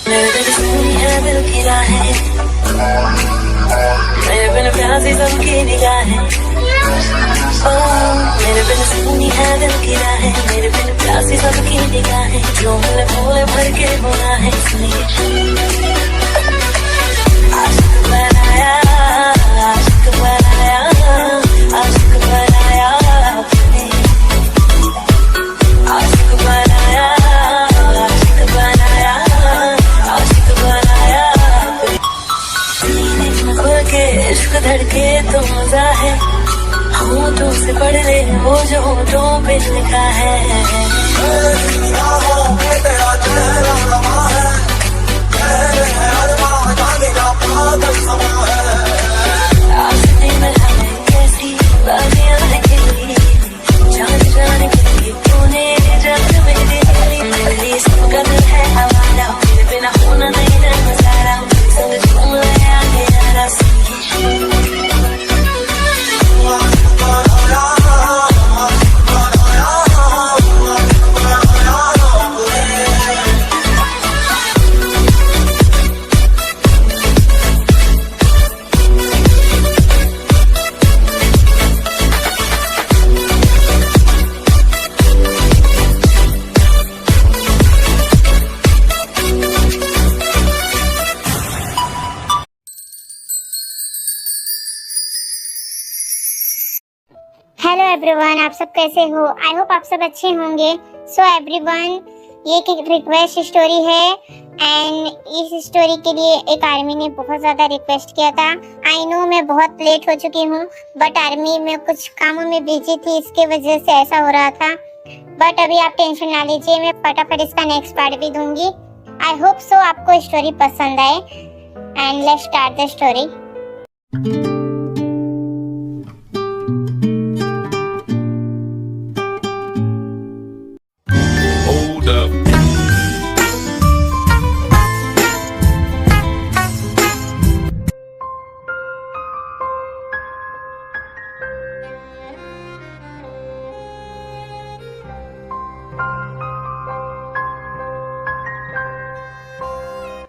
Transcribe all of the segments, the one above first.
मेरे दिल सुनी है दिल की राहें, मेरे बिन प्यासी सबकी निगाहें। मेरे बिन सुनी है दिल की राहें, मेरे बिन प्यासी सबकी निगाहें। जो मिले भोले भर के गुनाहें, सुनिए आशिक बनाया, आशिक बनाया, आशिक बनाया आपने, आशिक बनाया, आशिक बनाया, आशिक बनाया आपने। सीने में खुल के इश्क धड़के तो मजा है, होठों से पढ़ ले वो जो होठों पे लिखा है। आसमां में हमें कैसी बातियां खिली, जान जाने के लिए तूने जान मेरी मेरी सब का दिल है हवाला, मेरे बिना होना नहीं ना गुजारा। संग झूम ले आगे यारा हेलो एवरीवन, आप सब कैसे हो? आई होप आप सब अच्छे होंगे। सो एवरीवन, ये एक रिक्वेस्ट स्टोरी है एंड इस स्टोरी के लिए एक आर्मी ने बहुत ज़्यादा रिक्वेस्ट किया था। आई नो मैं बहुत लेट हो चुकी हूँ, बट आर्मी में कुछ कामों में बिजी थी, इसके वजह से ऐसा हो रहा था। बट अभी आप टेंशन ना लीजिए, मैं फटाफट इसका नेक्स्ट पार्ट भी दूंगी। आई होप सो आपको स्टोरी पसंद आए and let's start the story.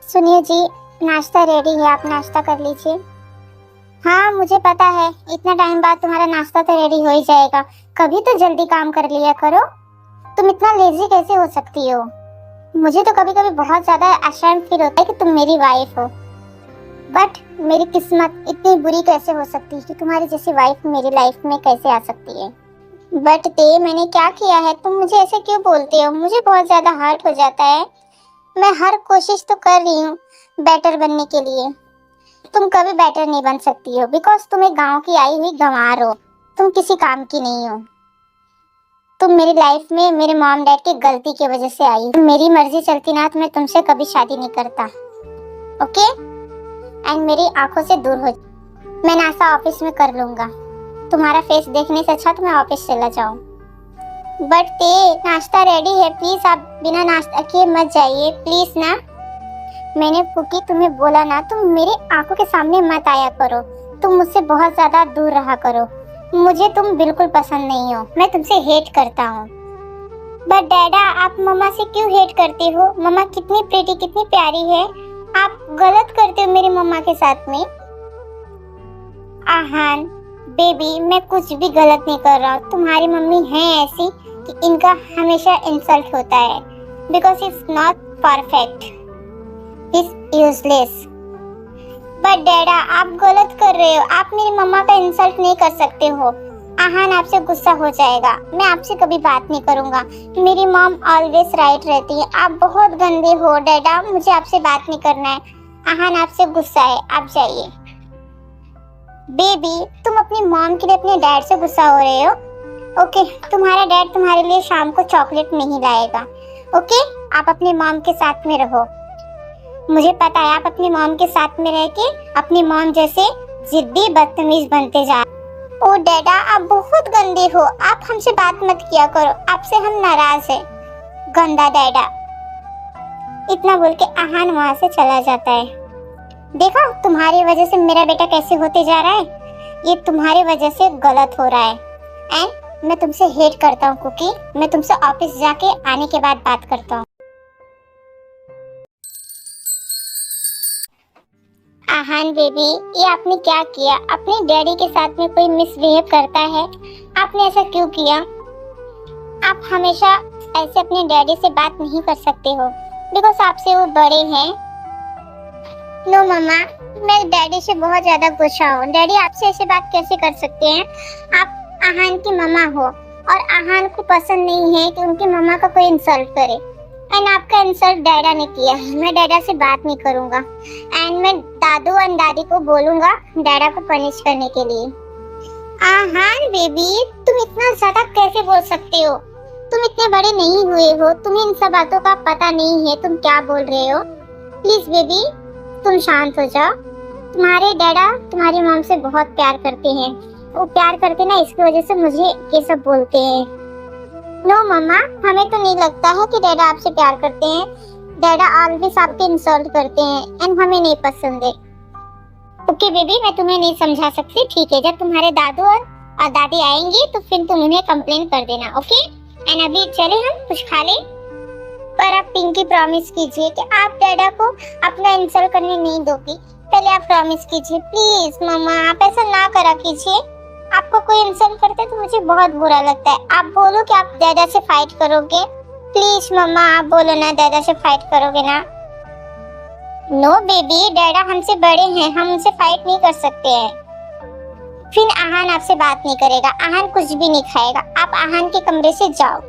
सुनिए जी, नाश्ता रेडी है, आप नाश्ता कर लीजिए। हाँ मुझे पता है, इतना टाइम बाद तुम्हारा नाश्ता तो रेडी हो ही जाएगा। कभी तो जल्दी काम कर लिया करो। तुम इतना लेजी कैसे हो सकती हो? मुझे तो कभी कभी बहुत ज्यादा अशर्म फील होता है कि तुम मेरी वाइफ हो, बट मेरी किस्मत इतनी बुरी कैसे हो सकती है कि तुम्हारी जैसी वाइफ मेरी लाइफ में कैसे आ सकती है। बट मैंने क्या किया है? तुम मुझे ऐसे क्यों बोलते हो? मुझे बहुत ज्यादा हर्ट हो जाता है। मैं हर कोशिश तो कर रही हूँ बेटर बनने के लिए। तुम कभी बेटर नहीं बन सकती हो, बिकॉज तुम एक गाँव की आई हुई गंवार हो। तुम किसी काम की नहीं हो। तुम मेरी लाइफ में मेरे मॉम डैड की गलती की वजह से आई हो। मेरी मर्जी चलती ना तो मैं तुमसे कभी शादी नहीं करता, ओके? एंड मेरी आंखों से दूर हो। मैं नाश्ता ऑफिस में कर लूंगा। तुम्हारा फेस देखने से अच्छा तो मैं ऑफिस चला जाऊँ। बट नाश्ता रेडी है, प्लीज आप बिना नाश्ता किए मत जाइए प्लीज ना। मैंने कुकी तुम्हें बोला ना, तुम मेरे आंखों के सामने मत आया करो। तुम मुझसे बहुत ज्यादा दूर रहा करो। मुझे तुम बिल्कुल पसंद नहीं हो, मैं तुमसे हेट करता हूँ। बट डैडा, आप मम्मा से क्यों हेट करते हो? मम्मा कितनी प्रीटी, कितनी प्यारी है। आप गलत करते हो मेरी मम्मा के साथ में। आहान बेबी, मैं कुछ भी गलत नहीं कर रहा हूँ। तुम्हारी मम्मी है ऐसी कि इनका हमेशा इंसल्ट होता है, because it's not perfect, it's useless. But डैडा, आप गलत कर रहे हो। आप मेरी मम्मा का इंसल्ट नहीं कर सकते हो। आहान आपसे गुस्सा हो जाएगा। मैं आपसे कभी बात नहीं करूंगा। मेरी मॉम ऑलवेज राइट रहती है। आप बहुत गंदे हो डैडा, मुझे आपसे बात नहीं करना है। आहान आपसे गुस्सा है, आप जाइए। बेबी, तुम अपनी मॉम के लिए अपने डैड से गुस्सा हो रहे हो? ओके, तुम्हारा डैड तुम्हारे लिए शाम को चॉकलेट नहीं लाएगा, ओके? आप अपनी मॉम के साथ में रहो। मुझे पता है आप अपनी मॉम के साथ में रह के अपनी मॉम जैसे जिद्दी बदतमीज बनते जा। ओ डैडा, आप बहुत गंदे हो। आप हमसे बात मत किया करो, आपसे हम नाराज है। गंदा डैडा। इतना बोल के आहान वहां से चला जाता है। देखा तुम्हारी वजह से मेरा बेटा कैसे होते जा रहा है। ये तुम्हारी वजह से गलत हो रहा है। एंड मैं तुमसे हेट करता हूँ कुकी। मैं तुमसे ऑफिस जाके आने के बाद बात करता हूँ। आहान बेबी, ये आपने क्या किया? अपने डैडी के साथ में कोई मिसबिहेव करता है, आपने ऐसा क्यों किया? आप हमेशा ऐसे अपने डैडी से बात नहीं कर सकते हो बिकॉज आपसे वो बड़े हैं। नो मम्मा, मैं डैडी से बहुत ज्यादा गुस्सा हूँ। डैडी आपसे ऐसे बात कैसे कर सकते हैं? आप आहान की मम्मा हो और आहान को पसंद नहीं है कि उनकी मम्मा का कोई इंसल्ट करे। एंड आपका इंसल्ट डैडा ने किया है। मैं डैडा से बात नहीं करूंगा एंड मैं दादू और दादी को बोलूंगा डैडा को पनिश करने के लिए। आहान बेबी, तुम इतना ज्यादा कैसे बोल सकते हो? तुम इतने बड़े नहीं हुए हो, तुम्हें इन सब बातों का पता नहीं है, तुम क्या बोल रहे हो? प्लीज बेबी, तुम शांत हो जाओ। तुम्हारे डैडा तुम्हारी मॉम से बहुत प्यार करते हैं। वो प्यार करते ना, इसकी वजह से मुझे ये सब बोलते हैं। नो मम्मा, हमें तो नहीं लगता है कि डैडा आपसे प्यार करते हैं। डैडा ऑलवेज आपके इंसल्ट करते हैं एंड हमें नहीं पसंद है। ओके बेबी, मैं तुम्हें नहीं समझा सकती, ठीक है? जब तुम्हारे दादू और दादी आएंगे तो फिर तुम उन्हें कंप्लेन कर देना, ओके? एंड अभी चले हम कुछ खा ले। पर आप पिंकी प्रॉमिस कीजिए कि आप डैडा को अपना इंसल्ट करने नहीं दोगी। पहले आप प्रॉमिस कीजिए प्लीज। मम्मा, आप ऐसा ना करा कीजिए। आपको कोई इंसल्ट करते तो मुझे बहुत बुरा लगता है। आप बोलो कि आप डैडा से फाइट करोगे। प्लीज मम्मा, आप बोलो ना डैडा से फाइट करोगे ना। नो बेबी, डैडा हमसे बड़े हैं, हम उनसे फाइट नहीं कर सकते हैं। फिर आहान आपसे बात नहीं करेगा, आहान कुछ भी नहीं खाएगा। आप आहान के कमरे से जाओ।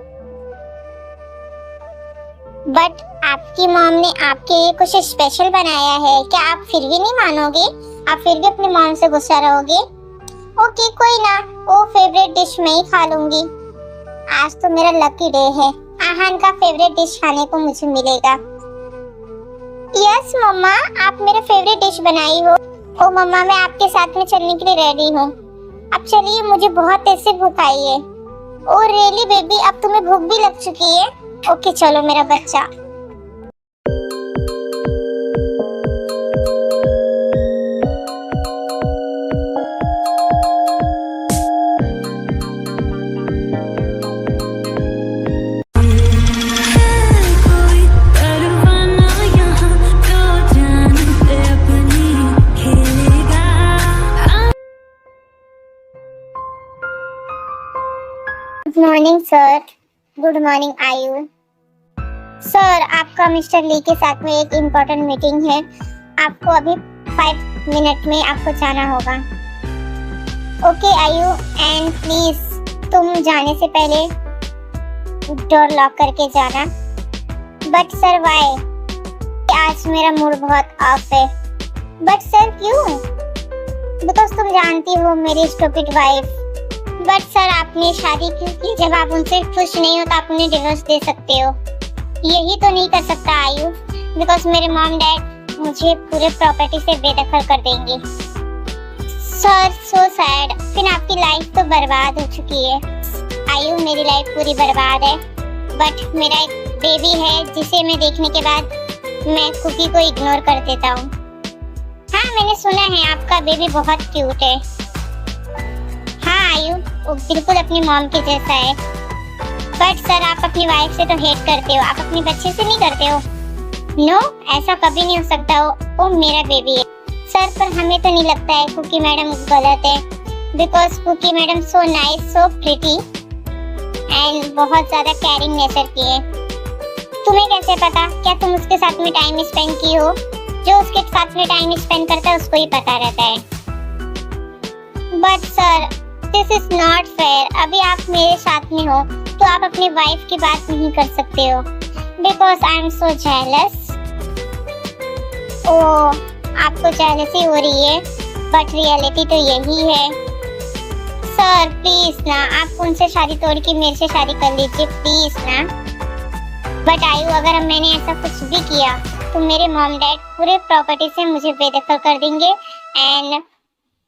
बट आपकी मॉम ने आपके लिए कुछ स्पेशल बनाया है, क्या आप फिर भी नहीं मानोगे? आप फिर भी अपनी मॉम से गुस्सा रहोगे? ओके, कोई ना, वो फेवरेट डिश मैं ही खा लूंगी। आज तो मेरा लकी डे है, आहान का फेवरेट डिश खाने को मुझे मिलेगा। यस मम्मा, आप मेरा फेवरेट डिश बनाई हो। ओ मम्मा, मैं आपके साथ में चलने के लिए रेडी हूँ। अब चलिए, मुझे बहुत तेज से भूख आई है। ओ रियली बेबी, अब तुम्हें भूख भी लग चुकी है? ओके चलो मेरा बच्चा। Good morning sir. Good morning आयु। सर, आपका मिस्टर ली के साथ में एक इम्पोर्टेंट मीटिंग है। आपको अभी 5 मिनट में आपको जाना होगा। ओके आयु, एंड प्लीज तुम जाने से पहले डोर लॉक करके जाना। But sir why? आज मेरा मूड बहुत ऑफ है। बट सर क्यों? बिकॉज तुम जानती हो मेरी स्टूपिड वाइफ। बट सर, आपने शादी क्यों की? जब आप उनसे खुश नहीं हो तो आप उन्हें डिवोर्स दे सकते हो। यही तो नहीं कर सकता आयु, बिकॉज मेरे मॉम डैड मुझे पूरे प्रॉपर्टी से बेदखल कर देंगे। Sir so sad. फिर आपकी लाइफ तो बर्बाद हो चुकी है। आयु, मेरी लाइफ पूरी बर्बाद है। बट मेरा एक बेबी है जिसे मैं देखने के बाद मैं कुकी को इग्नोर कर देता हूँ। हाँ, मैंने सुना है आपका बेबी बहुत क्यूट है। हाँ आयु, वो बिल्कुल अपनी मॉम के जैसा है। बट सर, आप अपनी वाइफ से तो हेट करते हो, आप अपने बच्चे से नहीं करते हो। नो, ऐसा कभी नहीं हो सकता हो। वो मेरा बेबी है। सर, पर हमें तो नहीं लगता है कुकी मैडम गलत है। Because Kuki madam so nice, so pretty and बहुत ज्यादा केयरिंग नेचर की है। तुम्हें कैसे पता? क्या तुम उसके साथ में टाइम स्पेंड की हो? जो उसके साथ में टाइम स्पेंड करता है उसको ही पता रहता है। But sir, this is not fair. अभी आप मेरे साथ में हो तो आप अपनी वाइफ की बात नहीं कर सकते हो। Because I am so jealous. Oh, आपको जेलसी हो रही है, बट रियलिटी तो यही है। सर प्लीज ना, आप उनसे शादी तोड़ के मेरे से शादी कर लीजिए प्लीज ना। बट आयु, अगर मैंने ऐसा कुछ भी किया तो मेरे मॉम डैड पूरे प्रॉपर्टी से मुझे बेदखल कर देंगे एंड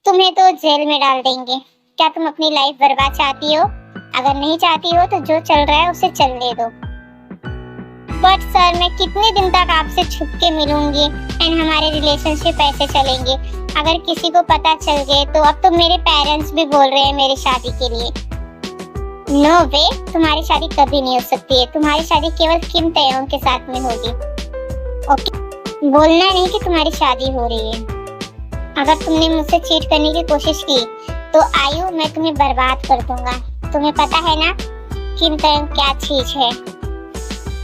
तुम्हें तो जेल में डाल देंगे। क्या तुम अपनी लाइफ बर्बाद चाहती हो? अगर नहीं चाहती हो तो जो चल रहा है उसे चलने दो। बट सर, मैं कितने दिन तक आपसे छुप के मिलूंगी एंड हमारे रिलेशनशिप ऐसे चलेंगे? अगर किसी को पता चल गए तो अब तो मेरे पेरेंट्स भी बोल रहे हैं मेरी शादी के लिए। नो वे, तुम्हारी शादी कभी नहीं हो सकती है। तुम्हारी शादी केवल किम तयोंग के साथ में होगी। ओके, बोलना नहीं कि तुम्हारी शादी हो रही है। अगर तुमने मुझसे चीट करने की कोशिश की तो आयु मैं तुम्हें बर्बाद कर दूंगा। तुम्हें पता है ना कि प्रेम क्या चीज है?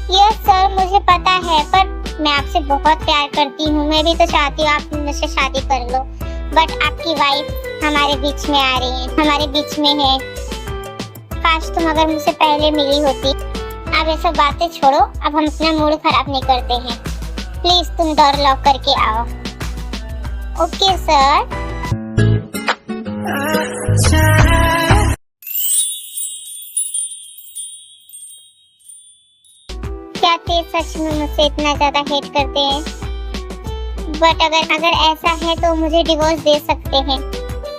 यस सर, मुझे पता है, पर मैं आपसे बहुत प्यार करती हूँ। मैं भी तो चाहती हूँ आप मुझसे शादी कर लो, बट आपकी वाइफ हमारे बीच में आ रही है, हमारे बीच में है। काश तुम अगर मुझसे पहले मिली होती। अब ये सब बातें छोड़ो, अब हम अपना मूड खराब नहीं करते हैं। प्लीज तुम डोर लॉक करके आओ। Okay sir. क्या ते सच में मुझसे इतना ज्यादा हेट करते हैं? बट अगर ऐसा है तो मुझे डिवोर्स दे सकते हैं।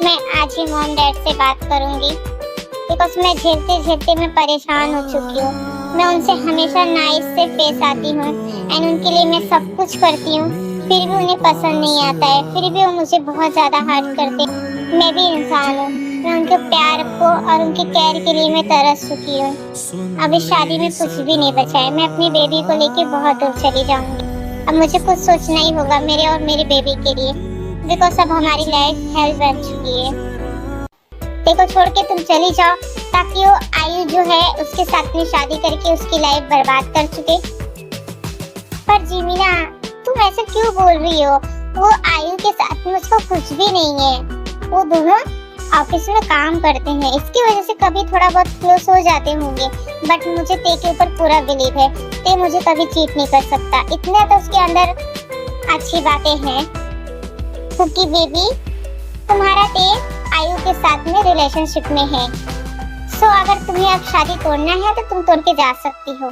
मैं आज ही मॉम डैड से बात करूंगी, बिकॉज मैं झेलते झेलते मैं परेशान हो चुकी हूँ। मैं उनसे हमेशा नाइस से पेश आती हूँ एंड उनके लिए मैं सब कुछ करती हूँ, फिर भी उन्हें पसंद नहीं आता है, फिर भी वो मुझे बहुत ज्यादा हर्ट करते हैं। मैं भी इंसान हूँ, मैं उनके प्यार को और उनके केयर के लिए मैं तरस चुकी हूँ। अब इस शादी में कुछ भी नहीं बचा है। मैं अपनी बेबी को लेके बहुत दूर चली जाऊंगी। अब मुझे कुछ सोचना ही होगा मेरे और मेरी बेबी के लिए, बिकॉज अब हमारी लाइफ हेल बन चुकी है। देखो, छोड़ के तुम चली जाओ ताकि वो आयु जो है उसके साथ में शादी करके उसकी लाइफ बर्बाद कर चुके। पर जीमिना, तुम ऐसे क्यों बोल रही हो? वो आयु के साथ में उसको कुछ भी नहीं है। वो दोनों ऑफिस में काम करते हैं, इसकी वजह से कभी थोड़ा बहुत क्लोज हो जाते होंगे, बट मुझे ते के ऊपर पूरा बिलीव है। ते मुझे कभी चीट नहीं कर सकता। इतने तो उसके अंदर अच्छी बातें हैं। क्योंकि बेबी, तुम्हारा ते आयु के साथ में रिलेशनशिप में है। सो अगर तुम्हें अब शादी तोड़ना है तो तुम तोड़ के जा सकती हो।